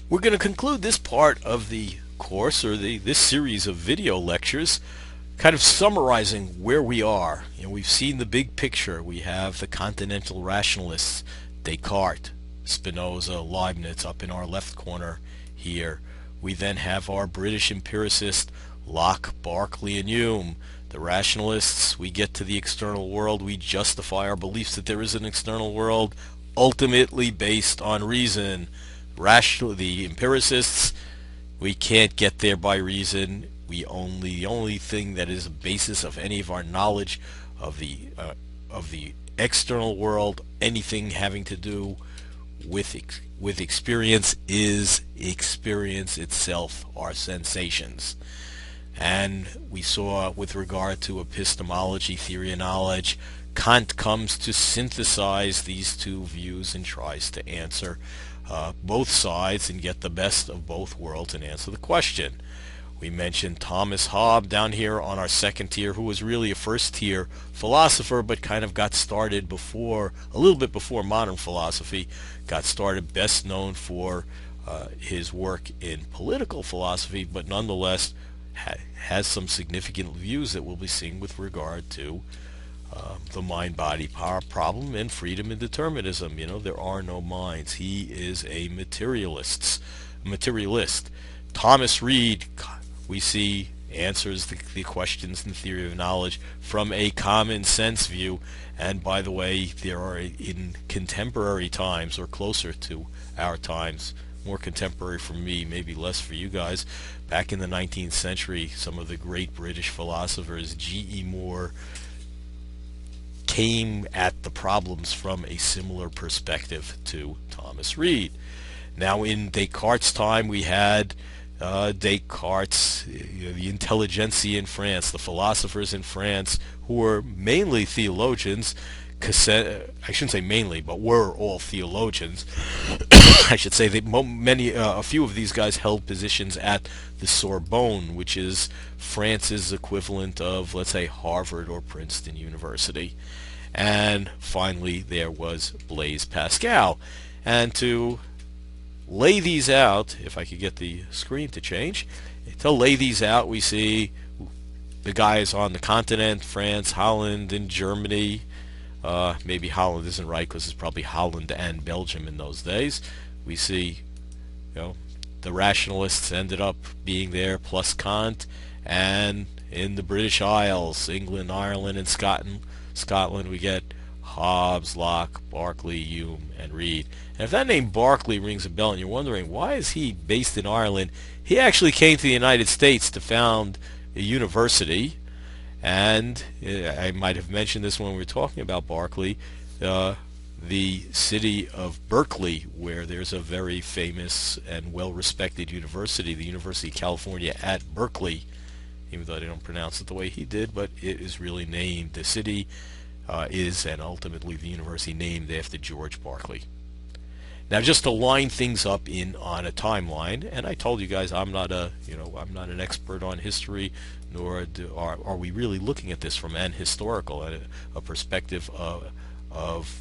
We're going to conclude this part of the course, or this series of video lectures, kind of summarizing where we are. We've seen the big picture. We have the continental rationalists, Descartes, Spinoza, Leibniz up in our left corner here. We then have our British empiricists, Locke, Berkeley, and Hume. The rationalists, we get to the external world, we justify our beliefs that there is an external world, ultimately based on reason. The empiricists, we can't get there by reason. The only thing that is a basis of any of our knowledge of the external world, anything having to do with experience, is experience itself, our sensations. And we saw, with regard to epistemology, theory of knowledge, Kant comes to synthesize these two views and tries to answer both sides and get the best of both worlds and answer the question. We mentioned Thomas Hobbes down here on our second tier, who was really a first tier philosopher, but kind of got started a little bit before modern philosophy got started, best known for his work in political philosophy, but nonetheless has some significant views that we'll be seeing with regard to the mind-body power problem and freedom and determinism. There are no minds. He is a materialist. Thomas Reid, we see, answers the questions in theory of knowledge from a common sense view. And by the way, there are, in contemporary times, or closer to our times, more contemporary for me, maybe less for you guys, back in the 19th century, some of the great British philosophers, G.E. Moore, came at the problems from a similar perspective to Thomas Reid. Now, in Descartes' time, we had Descartes, the intelligentsia in France, the philosophers in France, who were mainly theologians. I shouldn't say mainly, but were all theologians. I should say that a few of these guys held positions at the Sorbonne, which is France's equivalent of, let's say, Harvard or Princeton University. And finally, there was Blaise Pascal. And to lay these out, if I could get the screen to change, to lay these out, we see the guys on the continent, France, Holland, and Germany. Maybe Holland isn't right because it's probably Holland and Belgium in those days. We see, the rationalists ended up being there, plus Kant, and in the British Isles, England, Ireland, and Scotland, we get Hobbes, Locke, Berkeley, Hume, and Reid. And if that name Berkeley rings a bell and you're wondering, why is he based in Ireland? He actually came to the United States to found a university. And I might have mentioned this when we were talking about Berkeley, the city of Berkeley, where there's a very famous and well-respected university, the University of California at Berkeley, even though they don't pronounce it the way he did, but it is really named, the city is, and ultimately the university, named after George Berkeley. Now, just to line things up on a timeline, and I told you guys I'm not an expert on history, nor are we really looking at this from an historical, a perspective of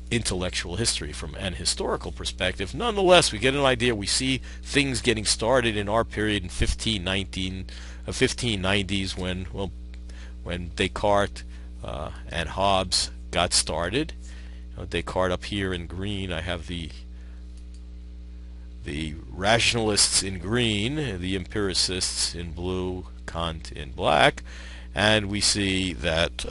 intellectual history, from an historical perspective. Nonetheless, we get an idea. We see things getting started in our period in 1590s when Descartes and Hobbes got started. Descartes up here in green. I have the rationalists in green, the empiricists in blue, Kant in black, and we see that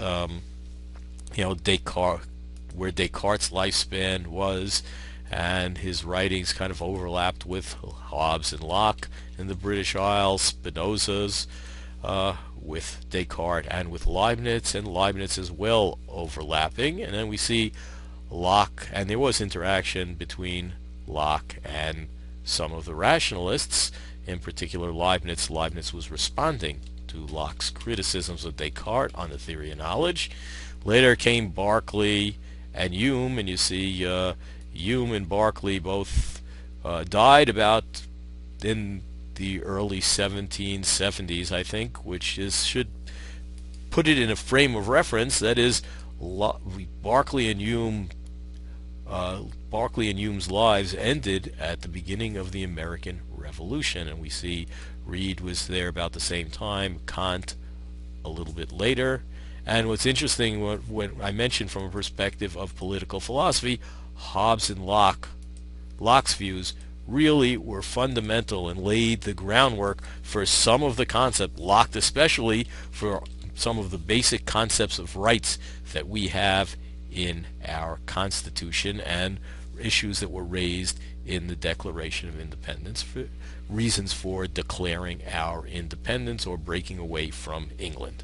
Descartes, where Descartes' lifespan was, and his writings kind of overlapped with Hobbes and Locke in the British Isles, Spinoza's with Descartes and with Leibniz, and Leibniz as well overlapping. And then we see Locke, and there was interaction between Locke and some of the rationalists, in particular Leibniz. Leibniz was responding to Locke's criticisms of Descartes on the theory of knowledge. Later came Berkeley and Hume, and you see Hume and Berkeley both died about in the early 1770s, I think, which should put it in a frame of reference. That is, Berkeley and Hume Berkeley and Hume's lives ended at the beginning of the American Revolution, and we see Reed was there about the same time, Kant a little bit later. And what's interesting, when I mentioned from a perspective of political philosophy, Hobbes and Locke's views really were fundamental and laid the groundwork for some of the concept, Locke especially, for some of the basic concepts of rights that we have in our Constitution and issues that were raised in the Declaration of Independence, for reasons for declaring our independence or breaking away from England.